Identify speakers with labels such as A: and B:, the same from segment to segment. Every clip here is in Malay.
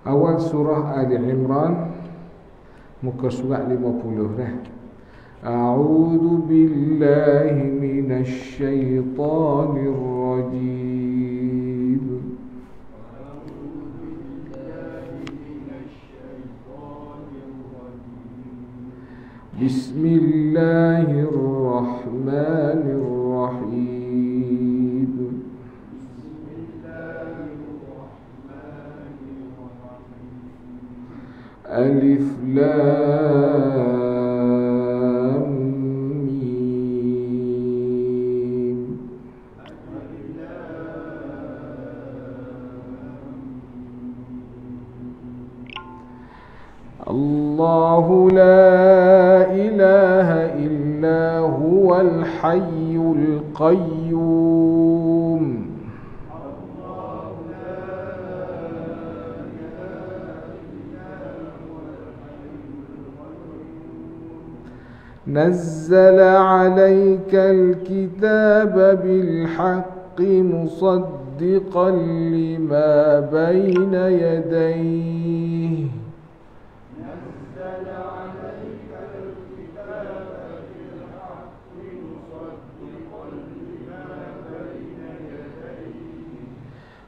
A: Awal surah Ali Imran, muka surat 50 dah. A'udzu billahi minasy syaithanir rajim. Bismillahirrahmanirrahim. Alif Lam Mim. Allahu la ilaha illa huwal hayyul qayyum. نزل عليك الكتاب بالحق مصدقا لما بين يديه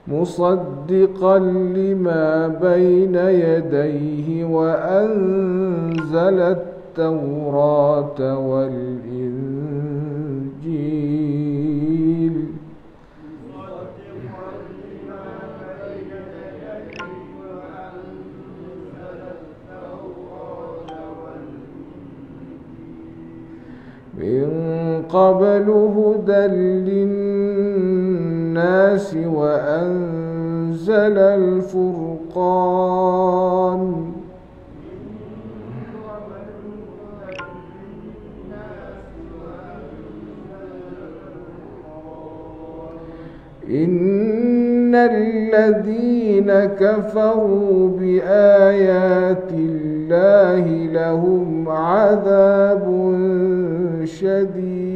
A: مصدقا لما بين يديه وأنزل التوراة والإنجيل من قبل هدى للناس وأنزل الفرقان إن الذين كفروا بآيات الله لهم عذاب شديد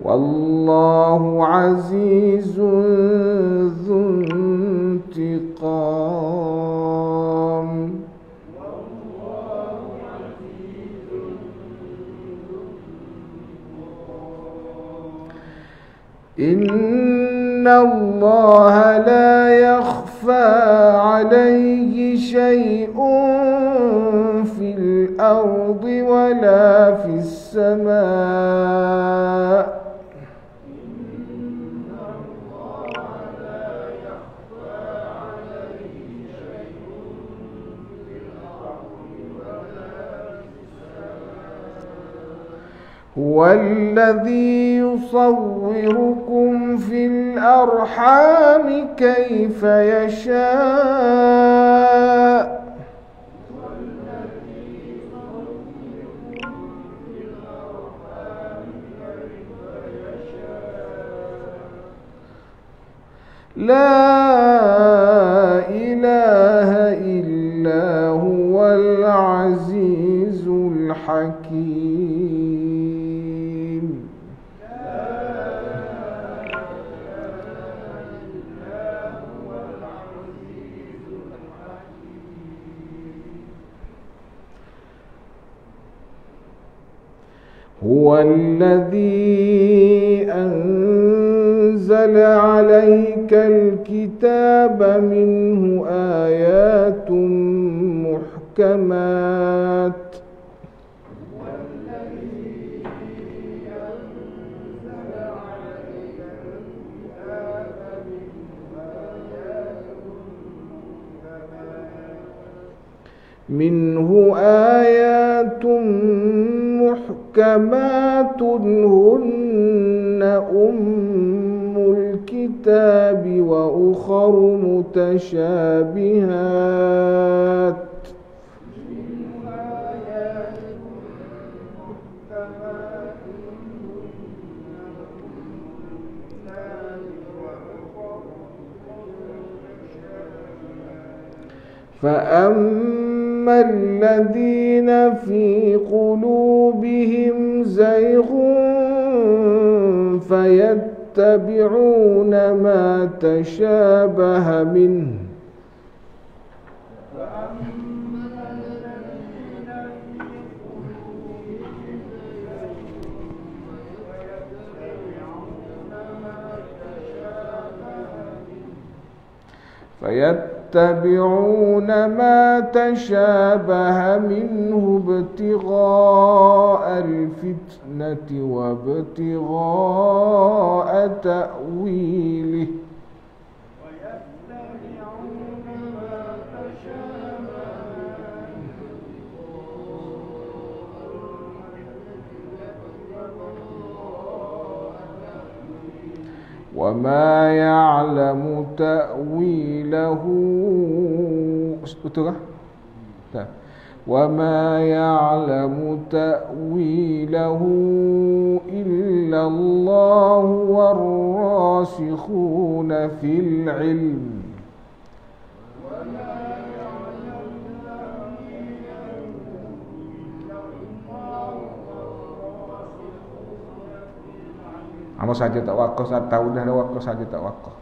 A: والله عزيز ذو انتقام. إن الله لا يخفى عليه شيء في الأرض ولا في السماء هو الذي يصوركم في الأرحام كيف يشاء لا إله إلا هو العزيز الحكيم. هو الذي أنزل عليك الكتاب منه آيات محكمات منه آيات محكمات هن أم الكتاب وأخر متشابهات فأما الذين في قلوبهم زيغ فيتبعون ما تشابه منه منه ابتغاء الفتنة وابتغاء تأويله وما يعلم تأويله وما يعلم تأويله إلا الله والراسخون في العلم Apa saja tak wakaf, saya tahu dah wakaf saja tak wakaf.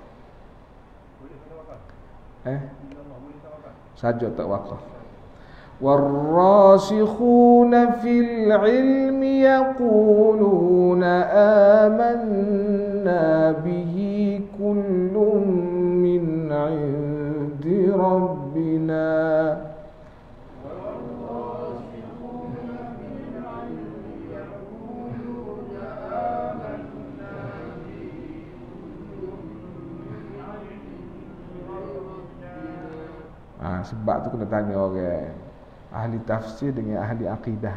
A: Saja tak wakaf. Warrasikhuna fil ilmi yaquluna amanna bihi kullun min 'indi rabbina sebab tu kena tanya orang ahli tafsir dengan ahli akidah.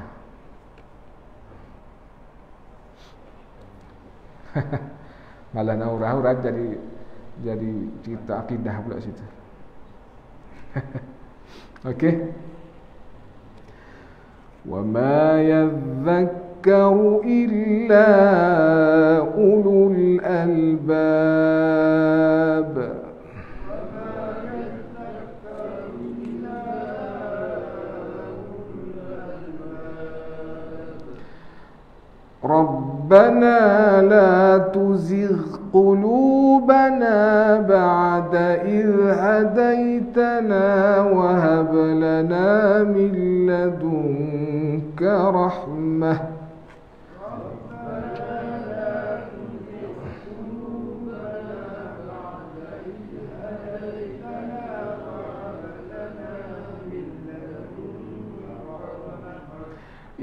A: Malah nak hurah-hurah jadi cerita akidah pula situ. Okey. Wa ma yadhakkaru illa ulul albab. ربنا لا تزغ قلوبنا بعد إذ هديتنا وهب لنا من لدنك رحمة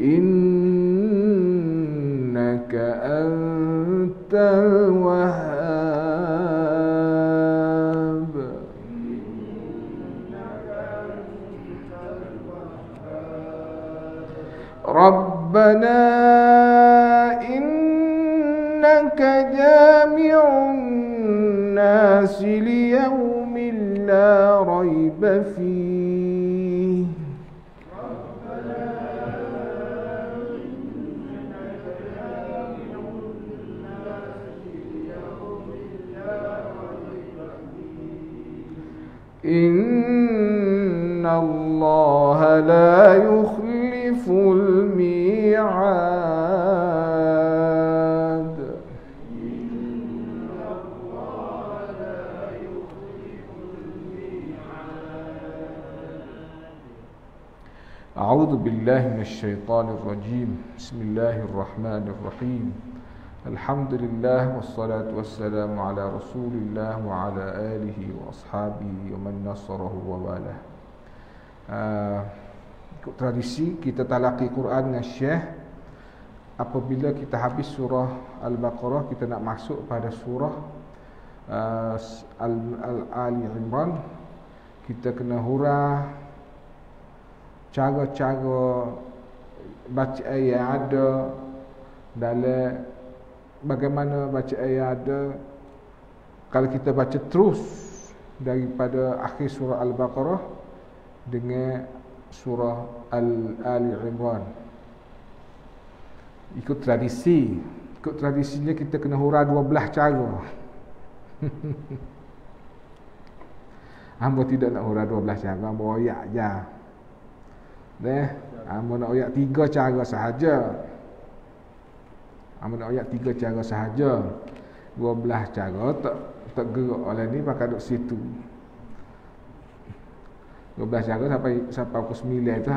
A: إنك أنت الوهاب ربنا إنك جامع الناس ليوم لا ريب فيه إن الله لا يخلف الميعاد أعوذ بالله من الشيطان الرجيم بسم الله الرحمن الرحيم الحمد لله والصلاة والسلام على رسول الله وعلى آله وأصحابه ومن نصره وواله. Ikut tradisi kita talaqi Quran dengan Syekh. Apabila kita habis surah Al-Baqarah, kita nak masuk pada surah Ali Imran, kita kena hurah cara-cara baca ayat ada dalam bagaimana baca ayat ada. Kalau kita baca terus daripada akhir surah Al-Baqarah dengan surah Ali Imran, ikut tradisinya kita kena hurah 12 cara. Hamba tidak nak hurah 12 cara, hamba royak je. Amun nak ayat 3 cara sahaja. Amun nak ayat 3 cara sahaja. 12 cara tak gerak oleh ni pakai duk situ. 12 cara sampai pukul 9 tu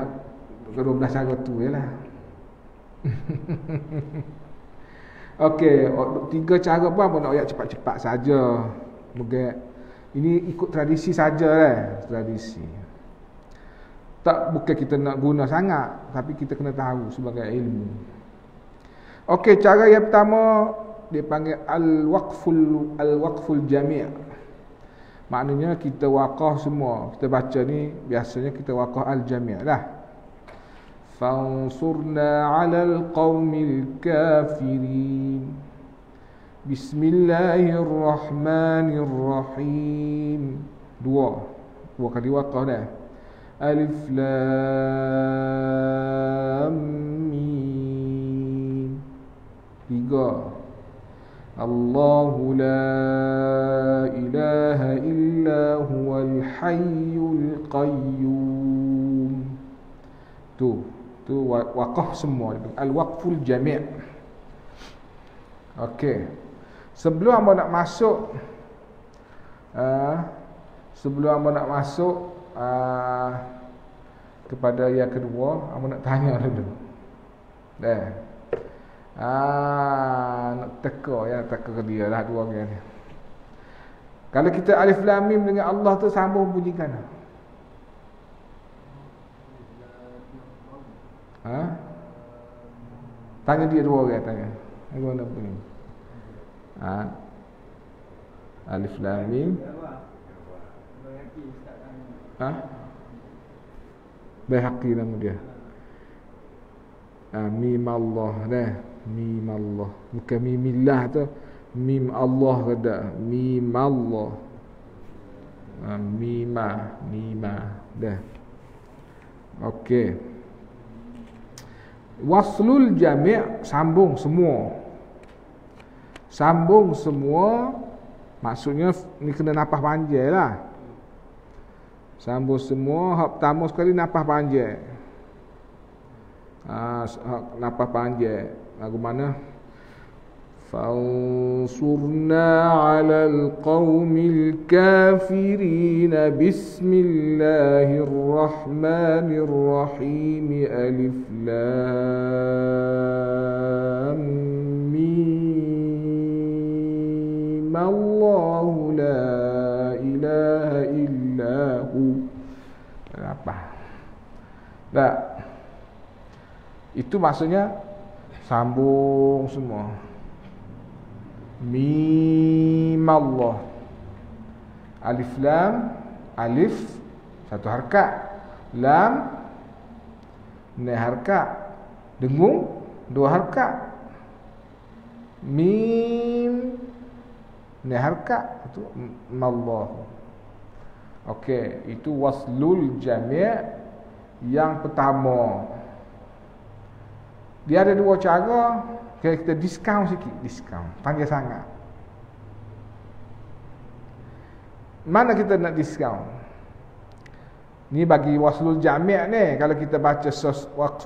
A: ke 12 cara tu jelah. Okey, 3 cara pun amun nak ayat cepat-cepat saja. Mungkin ini ikut tradisi saja tradisi. Tak bukan kita nak guna sangat, tapi kita kena tahu sebagai ilmu. Okey, cara yang pertama dia panggil al-waqful jami'. Maknanya kita waqaf semua. Kita baca ni biasanya kita waqaf al-jami' lah. Fansurna 'alal qaumil kafirin. Bismillahirrahmanirrahim. Dua kali waqaf dah. Alif lam mim. 3. Allahu la ilaha illa huwal hayyul qayyum. Tu waqaf semua. Al-waqful jami'. Okey. Sebelum hamba nak masuk kepada yang kedua, hamba nak tanya dulu. Nak teka ke dia lah dua orang ni. Kalau kita alif lam mim dengan Allah tu sambung bunyikan. Tanya dia dua orang tanya. Mana bunyi? Alif lam mim. Baihaqi nama dia. Mim Allah dah. Mim Allah. Bukan mimillah tu. Mim Allah kada. Mim Allah. Mima dah. Okey. Waslul jami' sambung semua. Maksudnya ni kena napah panjang lah. Sambung semua. Hak pertama sekali napah panjang. Napah panjang. Lagu mana? Fansurna 'alal qaumil kafirin. Bismillahirrahmanirrahim. Alif lam mim. Allahu la ilaha illahu. Apa? Tak. Itu maksudnya sambung semua. Mim Allah. Alif lam. Alif satu harakat. Lam ni harakat. Dengung dua harakat. Mim ni harakat. Itu Allah. Okey, itu waslul jami' yang pertama. Dia ada dua cara. Kita diskaun sikit. Panjang sangat. Mana kita nak diskaun? Ni bagi waslul jami' ni. Kalau kita baca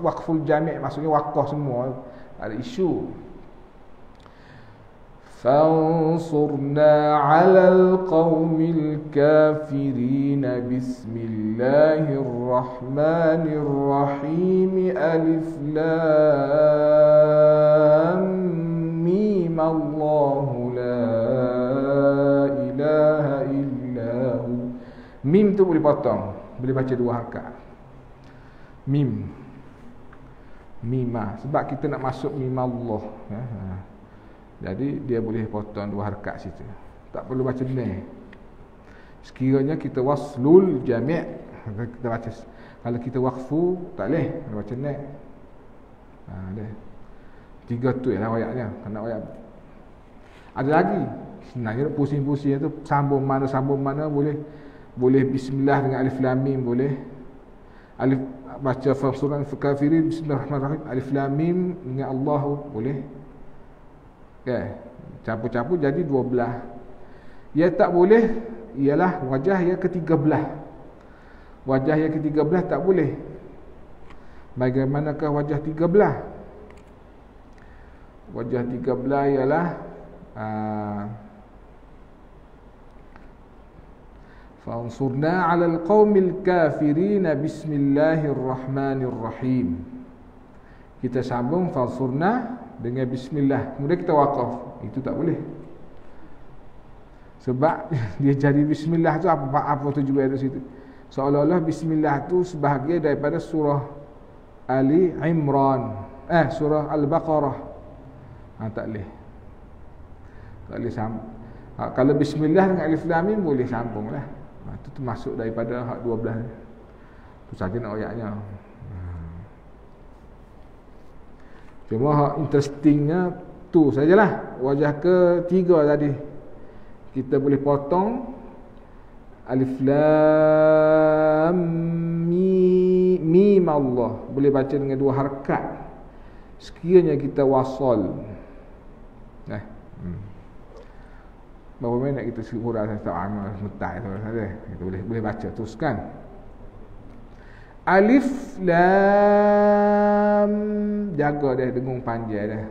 A: waqful jami' maksudnya waqaf semua. Ada isu. Fansurna 'alal qaumil kafirin. Bismillahirrahmanirrahim. Alif lam mim. Allahu la ilaha illahu. Mim tu boleh potong. Boleh baca dua harakat. Mimah. Sebab kita nak masuk mim Allah. Jadi dia boleh potong dua harakat situ. Tak perlu baca ni. Sekiranya kita waslul jami', kita baca. Kalau kita waqfu tak boleh baca ni. Dah. 3 tu ialah ayatnya. Kena ayat. Ada lagi. Sebenarnya pusing-pusing tu sambung mana boleh. Boleh bismillah dengan alif lam mim boleh. Alif baca surah al-kafirin bismillahirrahmanirrahim. Alif lam mim dengan Allah boleh. Campur-campur jadi 12. Yang tak boleh ialah wajah yang ke-13. Wajah yang ke-13 tak boleh. Bagaimanakah wajah 13? Wajah 13 ialah Fansurna 'alal qaumil kafirin bismillahirrahmanirrahim. Kita sambung fansurna dengan bismillah. Kemudian kita waqaf. Itu tak boleh. Sebab dia jadi bismillah tu apa tujuan di situ? Seolah-olah bismillah tu sebahagian daripada surah Ali Imran. Surah Al-Baqarah. Tak boleh. Tak boleh sambung. Kalau bismillah dengan alif lam mim boleh sambunglah. Itu termasuk daripada hak 12 ni. Tu saja nak ayatnya. Cuma hak interestingnya tu sajalah. Wajah ketiga tadi kita boleh potong alif lam mim Allah. Boleh baca dengan 2 harakat. Sekiranya kita wasal. Berapa minit kita huraikan tentang amal mutai tu saja. Kita boleh baca teruskan. Alif lam, jaga dia dengung panjang dia.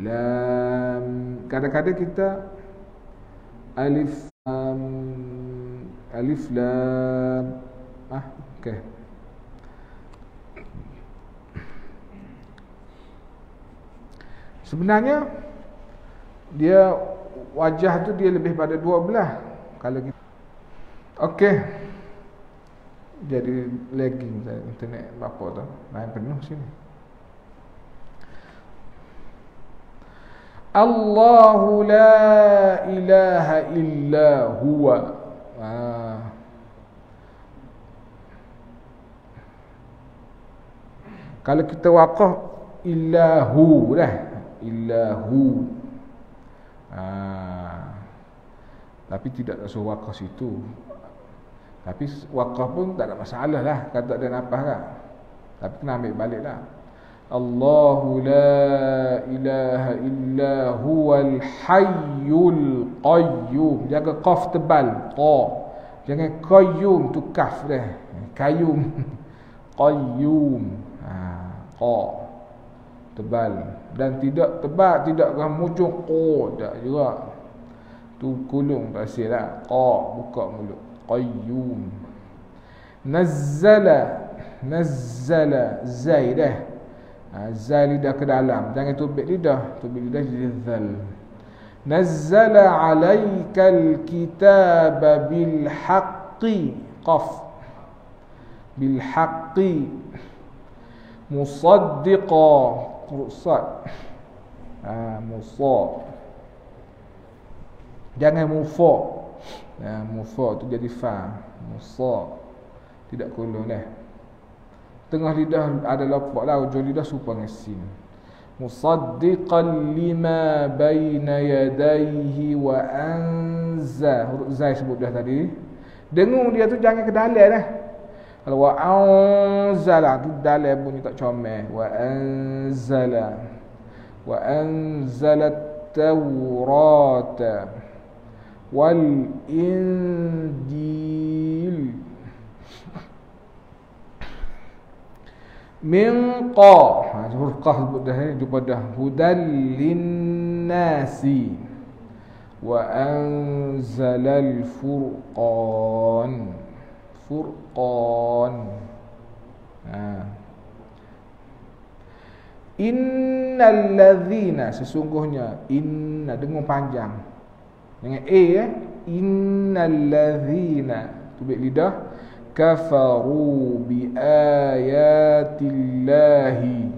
A: Lam, kadang-kadang kita alif lam okey. Sebenarnya dia wajah tu dia lebih pada 12 kalau kita. Okey. Jadi lagging internet apa tu? Main penuh sini. Allahu la ilaha illa huwa. Kalau kita waqaf illahu dah. Illahu. Tapi tidak ada suruh waqaf situ. Tapi waqaf pun tak ada masalah lah. Kalau tak ada nafas kan. Tapi kena ambil balik lah. Allahu la ilaha illa huwal hayyul qayyum. Jaga qaf tebal. Qa. Jangan qayyum tu kaf dah. Qayyum. Qayyum. Qa. Tebal. Dan tidak tebal, tidak ramujung qa tak juga. Tu kulung tak silap. Qa, buka mulut. Qayyum. Nazzala zaidah. Zal lidah ke dalam, jangan tubik lidah. Tubik lidah jadi zal. Nazzala alaikal kitaba bil haqqi. Qaf. Bil haqqi musaddiqa. Rusad. Musa. Jangan mufa. Mufa tu jadi fa. Musa. Tidak kulun dah. Tengah lidah ada lapak lah. Ujung lidah serupa dengan sin. Musaddiqan lima baina yadayhi wa anza. Huruf zai sebut dah tadi. Dengung dia tu jangan ke dalam dah. Kalau wa anzala tu dalam bunyi tak comel. Wa anzala. Wa anzalat tawrata wal injil min qa. Huruf qaf sebut dah ni jumpa dah. Hudal linnasi wa anzalal furqan. Furqan. Innal ladzina, sesungguhnya. Inna dengung panjang dengan innal ladzina tubik lidah. Kafaru bi ayatillahi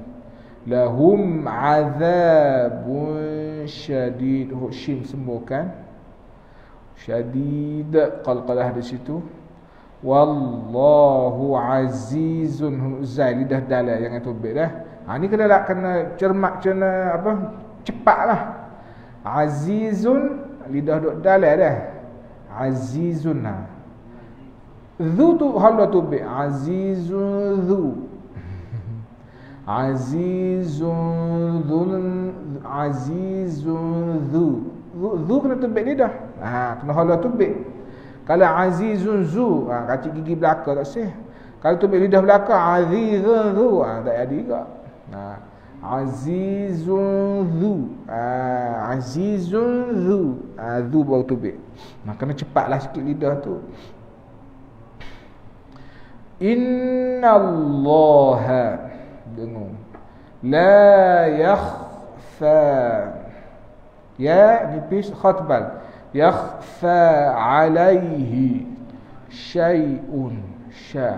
A: lahum azabun syadid. Huruf shin sembuhkan. Syadid qalqalah di situ. Wallahu azizun. Zai lidah dalam, jangan tubik dah. Ni kena cermat, kena apa? Cepatlah. Azizun lidah duk dalam dah. Azizun. Dhu tu hala tubik. Azizun dhu. Azizun dhun. Azizun dhu. Dhu kena tubik lidah. Kena hala tubik. Kalau azizun zu, kacik gigi belakang tak sih. Kalau tubik lidah belakang azizun zu, tak ada juga. Azizun zu, azizun zu, zu baru tubik. Kena cepatlah sikit lidah tu. Innallaha, dengar, la yakhfa, ya nipis khatbal, yakhfa alaihi syai'un,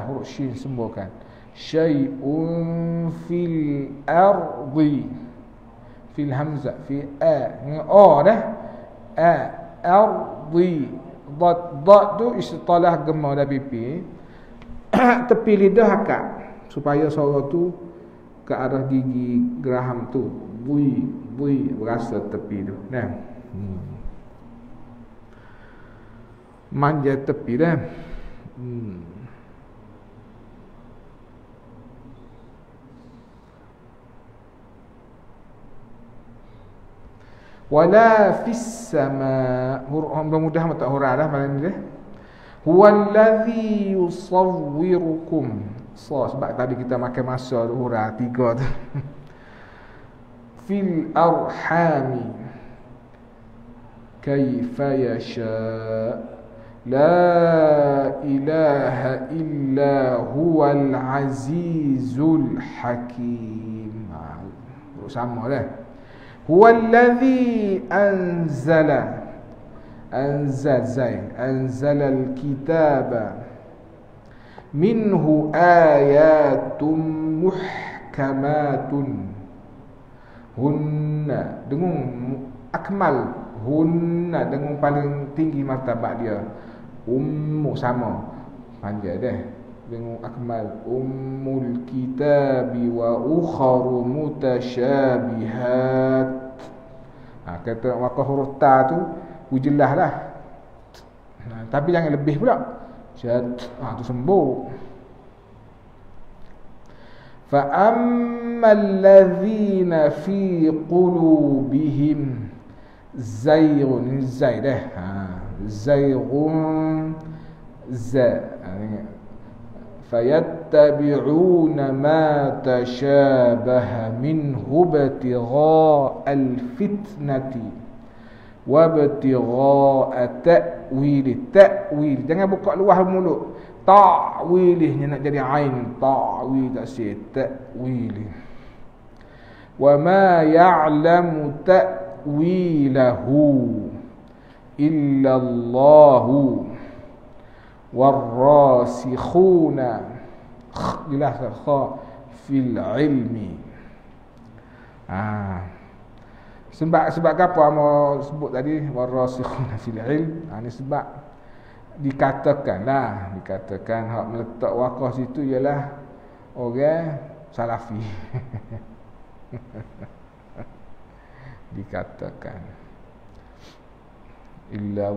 A: huruf shin sembuhkan, syai'un fil ardi, fil hamzah, fi dah, ardi, dad tu istilah gemar dah pipi, tepi lidah akak supaya suara tu ke arah gigi geraham tu, bui berasa tepi tu, nah. Manja tepi dah. Wala fis sama, mudah tak huruf dah malam ni dah. Huwallazi yusawwirukum. Sebab tadi kita makan masa huruf 3 tu. Fil arhami kaifa yasha. La ilaha illa huwal azizul hakim. Sama dah. Huwallazi anzala al-kitaba minhu ayatun muhkamatun hunna, dengung akmal, hunna dengung paling tinggi martabat dia, sama panjang dah, dengung akmal, ummul kitabi wa ukharu mutasyabihat. Kata maka huruf ta tu jelas lah, tapi jangan lebih pula. Tu sembuh. Fa ammal ladzina fi qulubihim zayghun, zayghun fayattabi'una ma tashabaha minhu ibtigha'al fitnati wabtigha'a ta'wil, jangan buka luah mulut, ta'wilihnya nak jadi ain, ta'wil tak sih, ta'wil. Wa ma ya'lamu ta'wilahu illa Allahu warrasikhuna, jelas kha fil ilmi. Sebab apa mau sebut tadi warasikhuna fil ilm? Ni sebab dikatakan hak meletak waqah situ ialah orang salafi. Dikatakan illa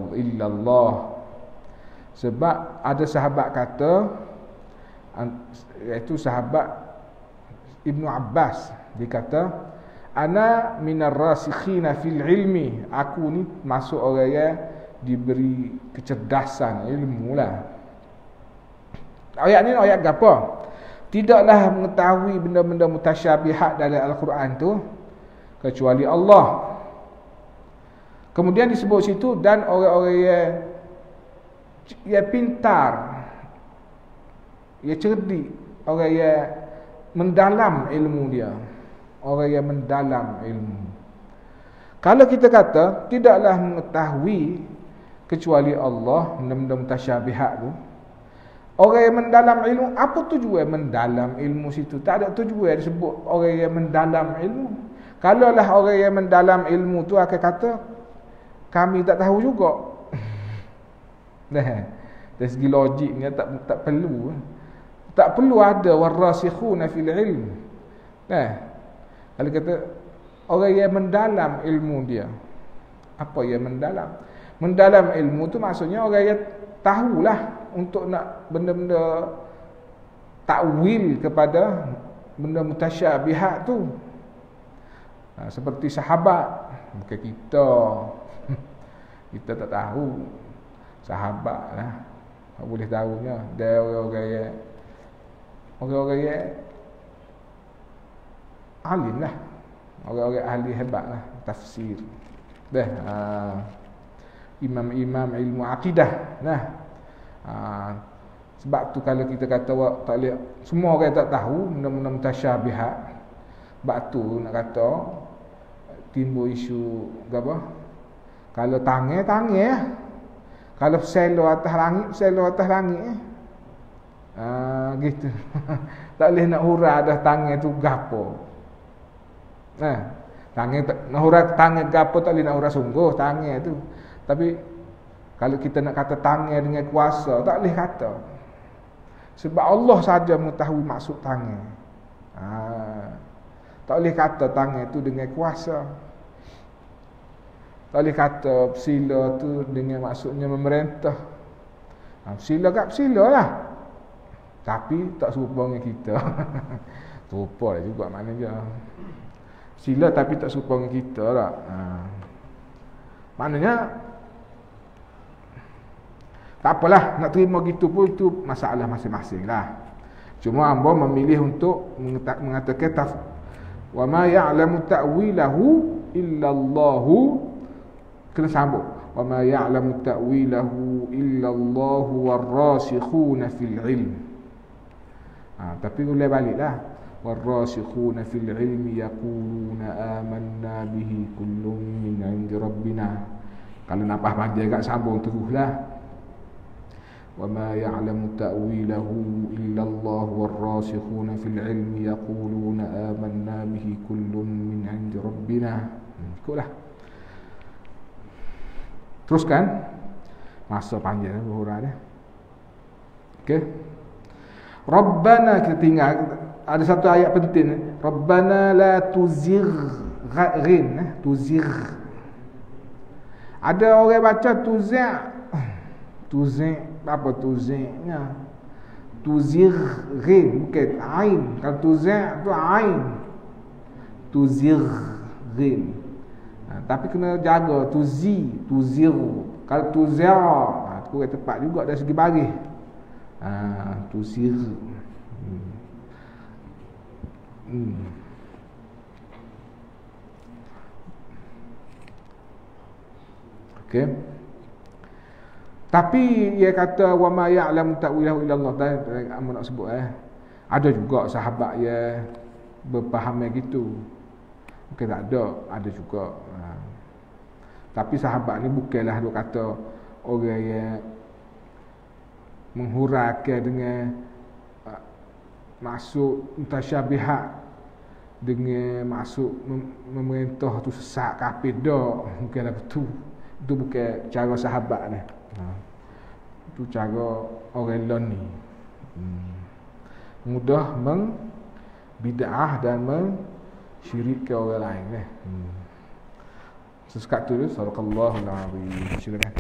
A: Allah. Sebab ada sahabat kata, iaitu sahabat Ibnu Abbas, dia kata, ana minar rasikhina fil ilmi, aku ni masuk orang yang diberi kecerdasan ilmu lah. Ayat ni ayat apa? Tidaklah mengetahui benda-benda mutasyabihat dalam Al-Quran tu kecuali Allah. Kemudian disebut situ, dan orang-orang yang pintar, yang cerdik, orang yang mendalam ilmu dia, orang yang mendalam ilmu. Kalau kita kata tidaklah mengetahui kecuali Allah benda-benda mutasyabihat tu, orang yang mendalam ilmu, apa tujuan mendalam ilmu situ? Tak ada tujuan disebut orang yang mendalam ilmu. Kalaulah orang yang mendalam ilmu tu akan kata kami tak tahu juga. Nah, dari segi logiknya tak perlu. Tak perlu ada warasikhuna fil ilm. Nah, kalau kata orang yang mendalam ilmu dia, apa yang mendalam? Mendalam ilmu tu maksudnya orang yang tahulah untuk nak benda-benda takwil kepada benda mutasyabihat tu. Seperti sahabat, bukan kita. Kita tak tahu. Sahabat lah, tak boleh tahunya. Dia orang-orang yang orang-orang yang alim lah, orang-orang ahli hebat lah tafsir dah, imam-imam ilmu akidah nah. Sebab tu kalau kita kata tak boleh, semua orang tak tahu benda-benda mutasyabihat. Sebab tu nak kata timbul isu apa? Kalau tangan kalau selo atas langit gitu. Tak boleh nak hurah dah tangan tu gapo. Tangan nak hurah tangan gapo, tak boleh nak hurah sungguh tangan tu. Tapi kalau kita nak kata tangan dengan kuasa, tak boleh kata. Sebab Allah saja mengetahui maksud tangan. Tak boleh kata tangan tu dengan kuasa. Tak boleh kata sila tu dengan maksudnya memerintah. Sila kat sila lah. Tapi tak serupa dengan kita. Serupa lah juga maknanya. Sila tapi tak serupa dengan kita lah. Maknanya tak apalah, nak terima gitu pun itu masalah masing-masing lah. Cuma hamba memilih untuk mengatakan wa ma ya'lamu ta'wilahu illa Allah. Kena sambung. Wa ma ya'lamu ta'wilahu illa Allah war-rasikhuna fil ilm. Tapi boleh baliklah. War-rasikhuna fil ilmi yaquluna amanna bihi kullun min 'indi rabbina. Kalau nak faham panjang agak sambung teruslah. وَمَا يَعْلَمُ تَأْوِيلَهُ إِلَّا اللَّهُ وَالرَّاسِخُونَ فِي الْعِلْمِ يَقُولُونَ آمَنَّا بِهِ كُلٌّ مِّنْ عِندِ رَبِّنَا. Ikutlah. Teruskan. Masa panjang hurah dia. Okey. Rabbana, kita tinggal ada satu ayat penting. Rabbana la tuzigh tuzigh. Ada orang baca tuzigh. Apa tuzignya? Tuzighin bukan ain. Kalau tuzig tu ain. Tuzighin. Tapi kena jaga tuzir. Kalau tuzir tu tepat juga dari segi baris. Tuzir. Okey. Tapi dia kata wa ma ya'lamu ta'wilahu illa Allah. Tadi amun nak sebut ada juga sahabat yang berfaham gitu. Bukan tak ada juga. Tapi sahabat ni bukanlah dia kata orang yang menghuraikan dengan maksud mutasyabihat dengan maksud memerintah tu sesat kafir dak. Bukanlah betul. Itu bukan cara sahabat ni. Itu cara orang lain ni. Mudah bid'ah dan mensyirikkan orang lain. Sesekat tu sallallahu alaihi wasallam. Silakan.